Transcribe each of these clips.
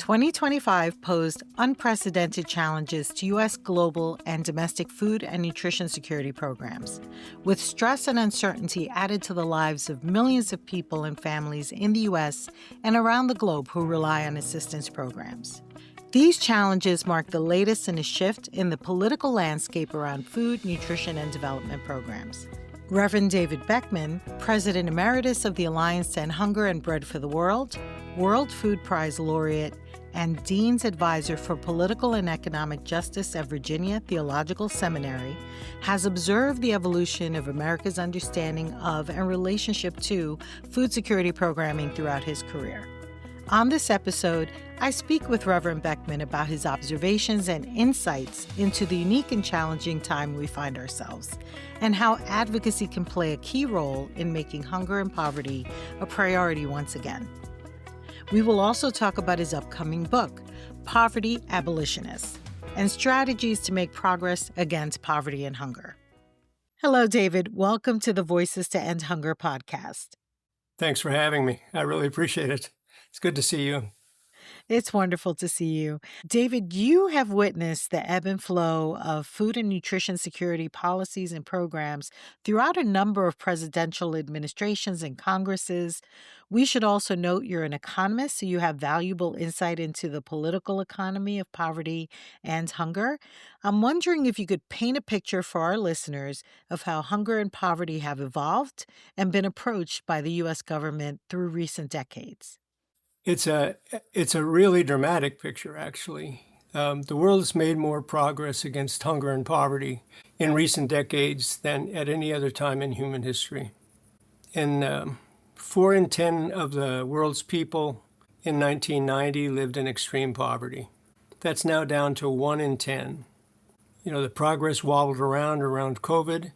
2025 posed unprecedented challenges to U.S. global and domestic food and nutrition security programs, with stress and uncertainty added to the lives of millions of people and families in the U.S. and around the globe who rely on assistance programs. These challenges mark the latest in a shift in the political landscape around food, nutrition, and development programs. Reverend David Beckmann, President Emeritus of the Alliance to End Hunger and Bread for the World, World Food Prize laureate, and Dean's Advisor for Political and Economic Justice at Virginia Theological Seminary, has observed the evolution of America's understanding of and relationship to food security programming throughout his career. On this episode, I speak with Reverend Beckmann about his observations and insights into the unique and challenging time we find ourselves, and how advocacy can play a key role in making hunger and poverty a priority once again. We will also talk about his upcoming book, Poverty, Abolitionists, and strategies to make progress against poverty and hunger. Hello, David. Welcome to the Voices to End Hunger podcast. Thanks for having me. I really appreciate it. It's good to see you. It's wonderful to see you. David, you have witnessed the ebb and flow of food and nutrition security policies and programs throughout a number of presidential administrations and Congresses. We should also note you're an economist, so you have valuable insight into the political economy of poverty and hunger. I'm wondering if you could paint a picture for our listeners of how hunger and poverty have evolved and been approached by the U.S. government through recent decades. It's a really dramatic picture, actually. The world has made more progress against hunger and poverty in recent decades than at any other time in human history. 4 in 10 of the world's people in 1990 lived in extreme poverty. That's now down to 1 in 10. The progress wobbled around COVID,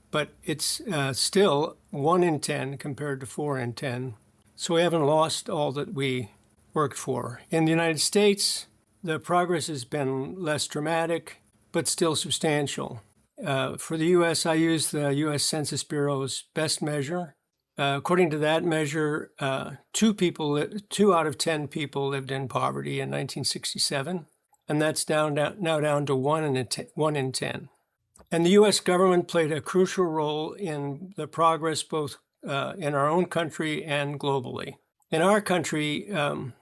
but it's still 1 in 10 compared to 4 in 10. So we haven't lost all that we worked for. In the United States, the progress has been less dramatic, but still substantial. For the U.S., I use the U.S. Census Bureau's best measure. According to that measure, 2 out of 10 people lived in poverty in 1967, and that's now down to 1 in 10. And the U.S. government played a crucial role in the progress both in our own country and globally. In our country, it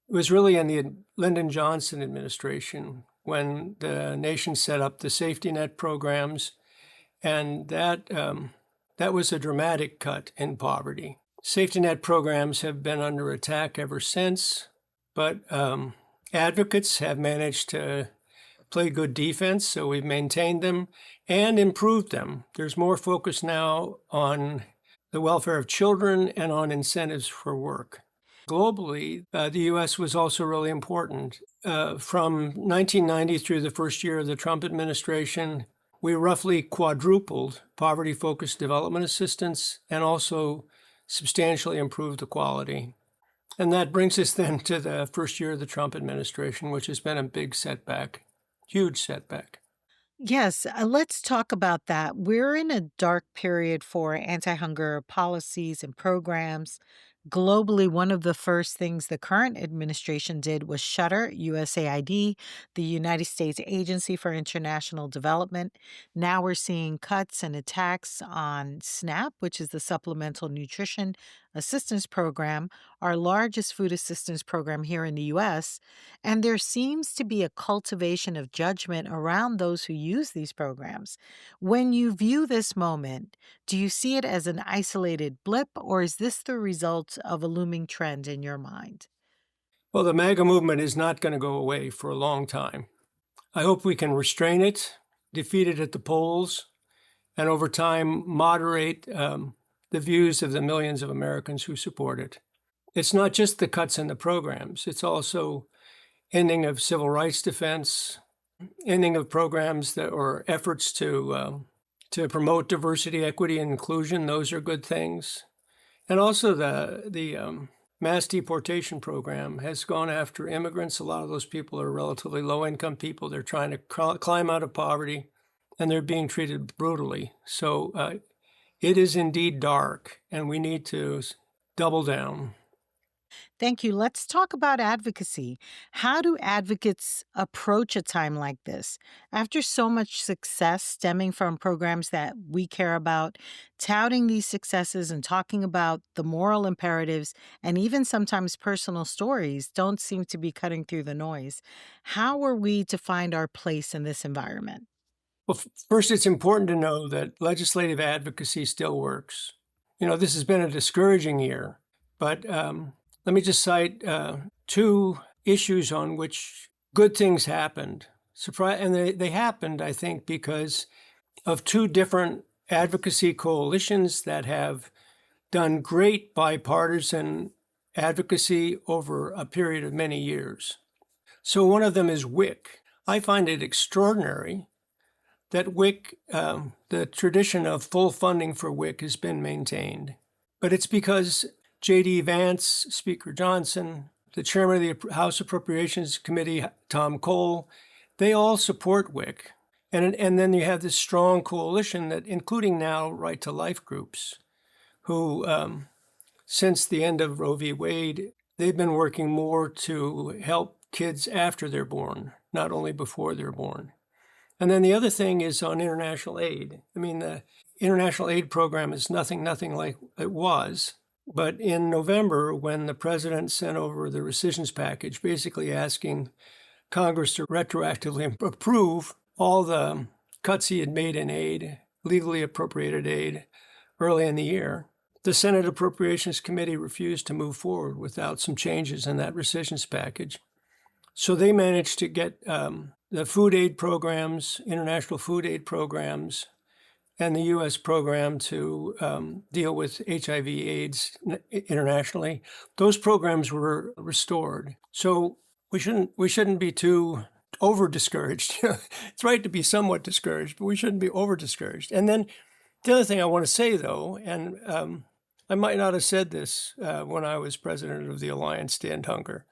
was really in the Lyndon Johnson administration when the nation set up the safety net programs, and that was a dramatic cut in poverty. Safety net programs have been under attack ever since, but advocates have managed to play good defense, so we've maintained them and improved them. There's more focus now on the welfare of children and on incentives for work. Globally, the U.S. was also really important. From 1990 through the first year of the Trump administration, we roughly quadrupled poverty-focused development assistance and also substantially improved the quality. And that brings us then to the first year of the Trump administration, which has been a big setback, huge setback. Yes, let's talk about that. We're in a dark period for anti-hunger policies and programs. Globally, one of the first things the current administration did was shutter USAID, the United States Agency for International Development. Now we're seeing cuts and attacks on SNAP, which is the Supplemental Nutrition Assistance Program, our largest food assistance program here in the U.S., and there seems to be a cultivation of judgment around those who use these programs. When you view this moment, do you see it as an isolated blip, or is this the result of a looming trend in your mind? Well, the MAGA movement is not going to go away for a long time. I hope we can restrain it, defeat it at the polls, and over time moderate the views of the millions of Americans who support it. It's not just the cuts in the programs. It's also ending of civil rights defense, ending of programs or efforts to promote diversity, equity, and inclusion. Those are good things. And also the mass deportation program has gone after immigrants. A lot of those people are relatively low-income people. They're trying to climb out of poverty, and they're being treated brutally. So it is indeed dark, and we need to double down. Thank you. Let's talk about advocacy. How do advocates approach a time like this? After so much success stemming from programs that we care about, touting these successes and talking about the moral imperatives and even sometimes personal stories don't seem to be cutting through the noise. How are we to find our place in this environment? Well, first, it's important to know that legislative advocacy still works. This has been a discouraging year, but let me just cite two issues on which good things happened. And they happened, I think, because of two different advocacy coalitions that have done great bipartisan advocacy over a period of many years. So one of them is WIC. I find it extraordinary that WIC, the tradition of full funding for WIC has been maintained. But it's because J.D. Vance, Speaker Johnson, the chairman of the House Appropriations Committee, Tom Cole, they all support WIC. And then you have this strong coalition that, including now Right to Life groups, who, since the end of Roe v. Wade, they've been working more to help kids after they're born, not only before they're born. And then the other thing is on international aid. I mean, the international aid program is nothing like it was. But in November, when the president sent over the rescissions package, basically asking Congress to retroactively approve all the cuts he had made in aid, legally appropriated aid, early in the year, the Senate Appropriations Committee refused to move forward without some changes in that rescissions package. So they managed to get the food aid programs, international food aid programs, and the U.S. program to deal with HIV/AIDS internationally. Those programs were restored. So we shouldn't be too over discouraged. It's right to be somewhat discouraged, but we shouldn't be over discouraged. And then the other thing I want to say, though, and I might not have said this when I was president of the Alliance to End Hunger,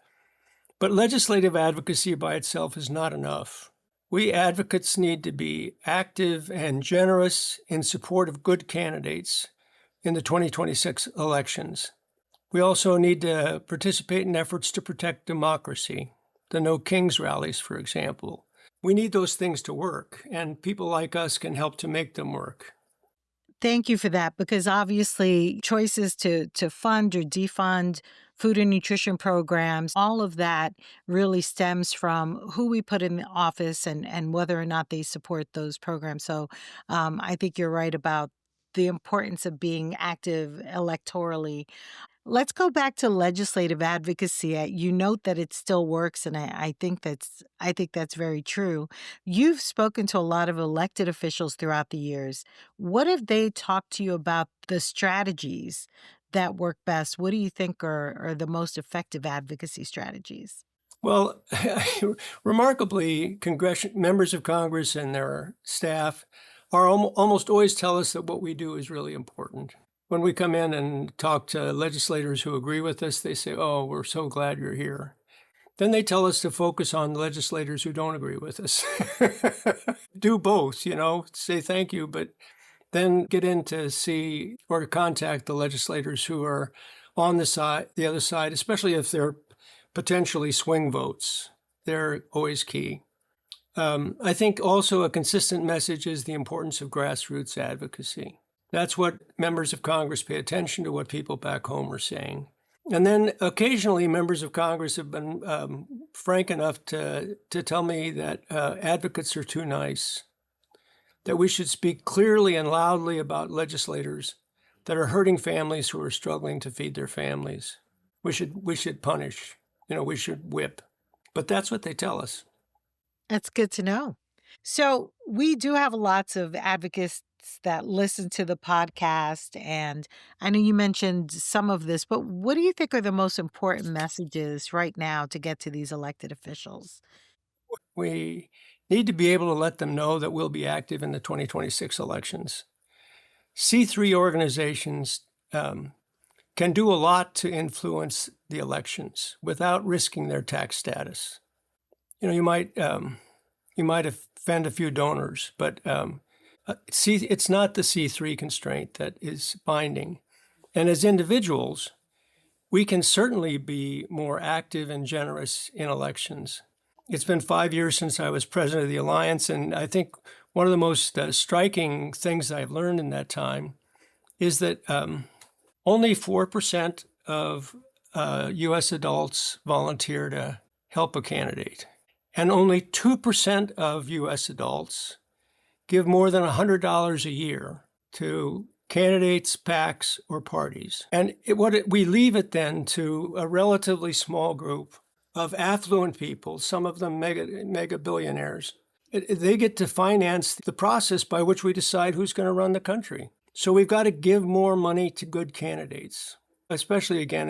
but legislative advocacy by itself is not enough. We advocates need to be active and generous in support of good candidates in the 2026 elections. We also need to participate in efforts to protect democracy, the No Kings rallies, for example. We need those things to work, and people like us can help to make them work. Thank you for that, because obviously choices to fund or defund food and nutrition programs, all of that really stems from who we put in the office and whether or not they support those programs. So I think you're right about the importance of being active electorally. Let's go back to legislative advocacy. You note that it still works, and I think that's very true. You've spoken to a lot of elected officials throughout the years. What have they talked to you about the strategies that work best? What do you think are the most effective advocacy strategies? Well, remarkably, members of Congress and their staff are almost always tell us that what we do is really important. When we come in and talk to legislators who agree with us, they say, "Oh, we're so glad you're here." Then they tell us to focus on legislators who don't agree with us. Do both, say thank you, but then get in to see or contact the legislators who are on the other side, especially if they're potentially swing votes. They're always key. I think also a consistent message is the importance of grassroots advocacy. That's what members of Congress pay attention to, what people back home are saying. And then occasionally members of Congress have been frank enough to tell me that advocates are too nice, that we should speak clearly and loudly about legislators that are hurting families who are struggling to feed their families. We should punish, we should whip. But that's what they tell us. That's good to know. So we do have lots of advocates that listen to the podcast. And I know you mentioned some of this, but what do you think are the most important messages right now to get to these elected officials? We need to be able to let them know that we'll be active in the 2026 elections. C3 organizations can do a lot to influence the elections without risking their tax status. You might offend a few donors, but it's not the C3 constraint that is binding. And as individuals, We can certainly be more active and generous in elections. It's been 5 years since I was president of the Alliance, and I think one of the most striking things I've learned in that time is that only 4% of U.S. adults volunteer to help a candidate, and only 2% of U.S. adults give more than $100 a year to candidates, PACs, or parties. And we leave it then to a relatively small group of affluent people, some of them mega billionaires. They get to finance the process by which we decide who's going to run the country. So we've got to give more money to good candidates. Especially, again,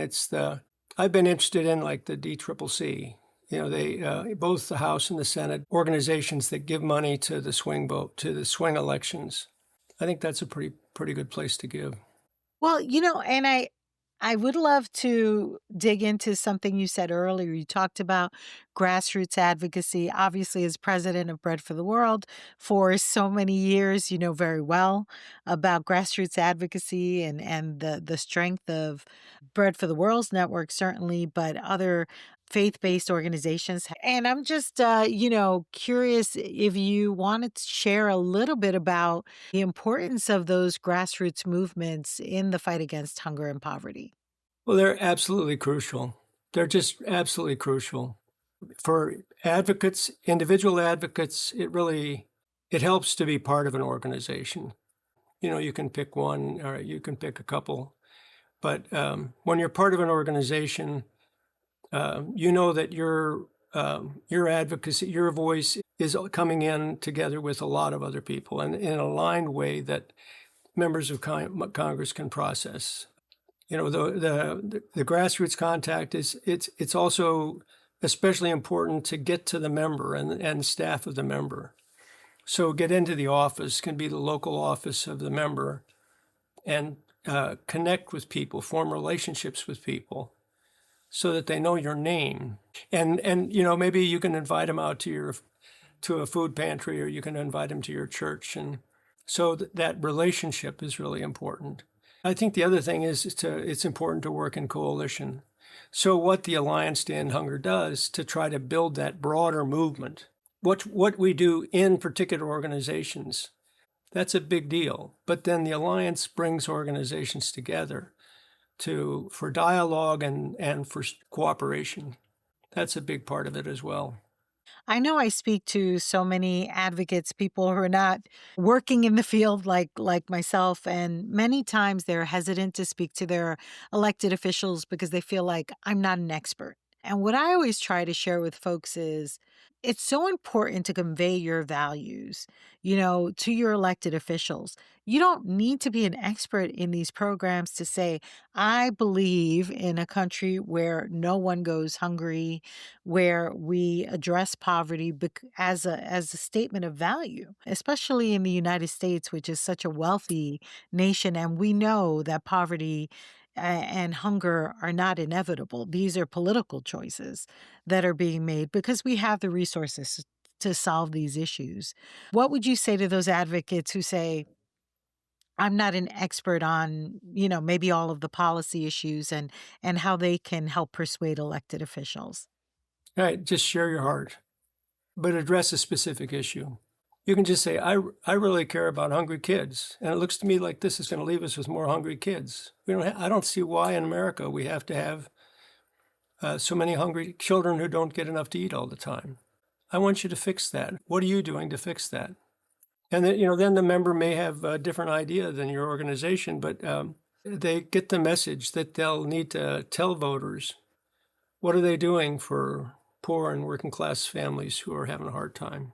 I've been interested in like the DCCC. They both the House and the Senate organizations that give money to the swing vote, to the swing elections. I think that's a pretty good place to give. Well, and I would love to dig into something you said earlier. You talked about grassroots advocacy. Obviously, as president of Bread for the World for so many years, you know very well about grassroots advocacy and the strength of Bread for the World's network, certainly, but other faith-based organizations. And I'm just, curious if you wanted to share a little bit about the importance of those grassroots movements in the fight against hunger and poverty. Well, they're absolutely crucial. They're just absolutely crucial. For advocates, individual advocates, it helps to be part of an organization. You can pick one or you can pick a couple, but when you're part of an organization, you know that your advocacy, your voice is coming in together with a lot of other people and in an aligned way that members of Congress can process. The grassroots contact it's also especially important to get to the member and staff of the member. So get into the office, can be the local office of the member, and connect with people, form relationships with people, so that they know your name. And maybe you can invite them out to a food pantry, or you can invite them to your church, and so that relationship is really important. I think the other thing is it's important to work in coalition. So what the Alliance to End Hunger does to try to build that broader movement, what we do in particular organizations, that's a big deal. But then the Alliance brings organizations together for dialogue and for cooperation. That's a big part of it as well. I know I speak to so many advocates, people who are not working in the field like myself, and many times they're hesitant to speak to their elected officials because they feel like I'm not an expert. And what I always try to share with folks is it's so important to convey your values, to your elected officials. You don't need to be an expert in these programs to say, I believe in a country where no one goes hungry, where we address poverty as a statement of value, especially in the United States, which is such a wealthy nation. And we know that poverty and hunger are not inevitable. These are political choices that are being made because we have the resources to solve these issues. What would you say to those advocates who say, I'm not an expert on, maybe all of the policy issues and how they can help persuade elected officials? All right, just share your heart, but address a specific issue. You can just say, I really care about hungry kids. And it looks to me like this is going to leave us with more hungry kids. I don't see why in America we have to have so many hungry children who don't get enough to eat all the time. I want you to fix that. What are you doing to fix that? And then the member may have a different idea than your organization, but they get the message that they'll need to tell voters what are they doing for poor and working class families who are having a hard time.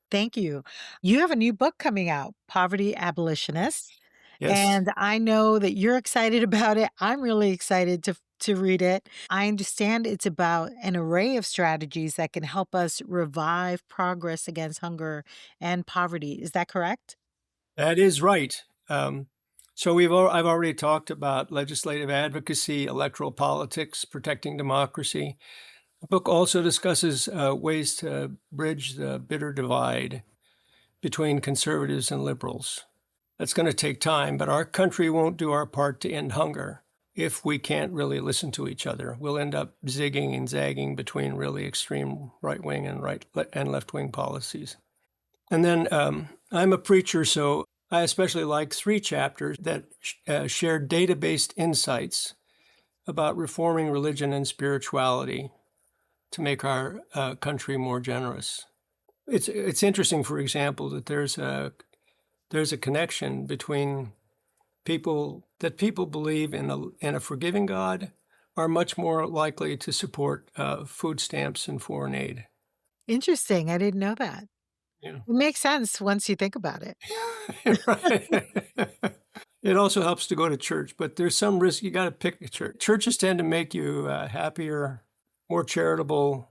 Thank you. You have a new book coming out, Poverty Abolitionists. Yes, And I know that you're excited about it. I'm really excited to read it. I understand it's about an array of strategies that can help us revive progress against hunger and poverty. Is that correct? that is right. So I've already talked about legislative advocacy, electoral politics, protecting democracy. The book also discusses ways to bridge the bitter divide between conservatives and liberals. That's going to take time, but our country won't do our part to end hunger if we can't really listen to each other. We'll end up zigging and zagging between really extreme right-wing and left-wing policies. And then I'm a preacher, so I especially like 3 chapters that share data-based insights about reforming religion and spirituality to make our country more generous. It's interesting, for example, that there's a connection between people believe in a forgiving God are much more likely to support food stamps and foreign aid. Interesting. I didn't know that. Yeah. It makes sense once you think about it. Right. It also helps to go to church, but there's some risk. You got to pick a church. Churches tend to make you happier, more charitable,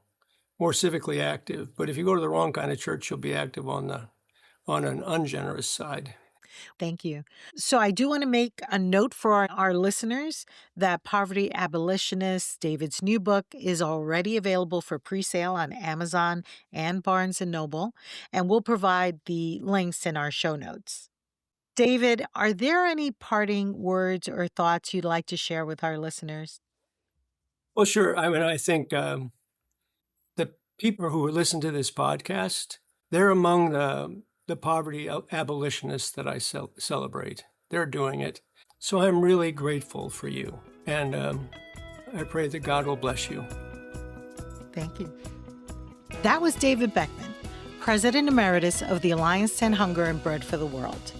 more civically active. But if you go to the wrong kind of church, you'll be active on an ungenerous side. Thank you. So I do want to make a note for our listeners that Poverty Abolitionists, David's new book, is already available for pre-sale on Amazon and Barnes & Noble, and we'll provide the links in our show notes. David, are there any parting words or thoughts you'd like to share with our listeners? Well, sure. I mean, I think the people who listen to this podcast, they're among the poverty abolitionists that I celebrate. They're doing it. So I'm really grateful for you. And I pray that God will bless you. Thank you. That was David Beckmann, President Emeritus of the Alliance to End Hunger and Bread for the World.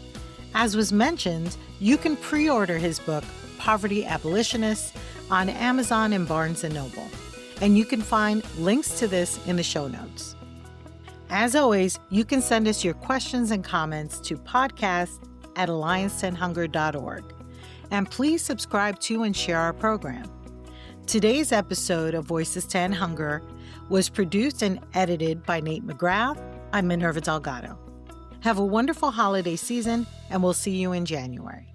As was mentioned, you can pre-order his book, Poverty Abolitionists, on Amazon and Barnes & Noble. And you can find links to this in the show notes. As always, you can send us your questions and comments to podcast@alliancetoendhunger.org. And please subscribe to and share our program. Today's episode of Voices to End Hunger was produced and edited by Nate McGrath. I'm Minerva Delgado. Have a wonderful holiday season, and we'll see you in January.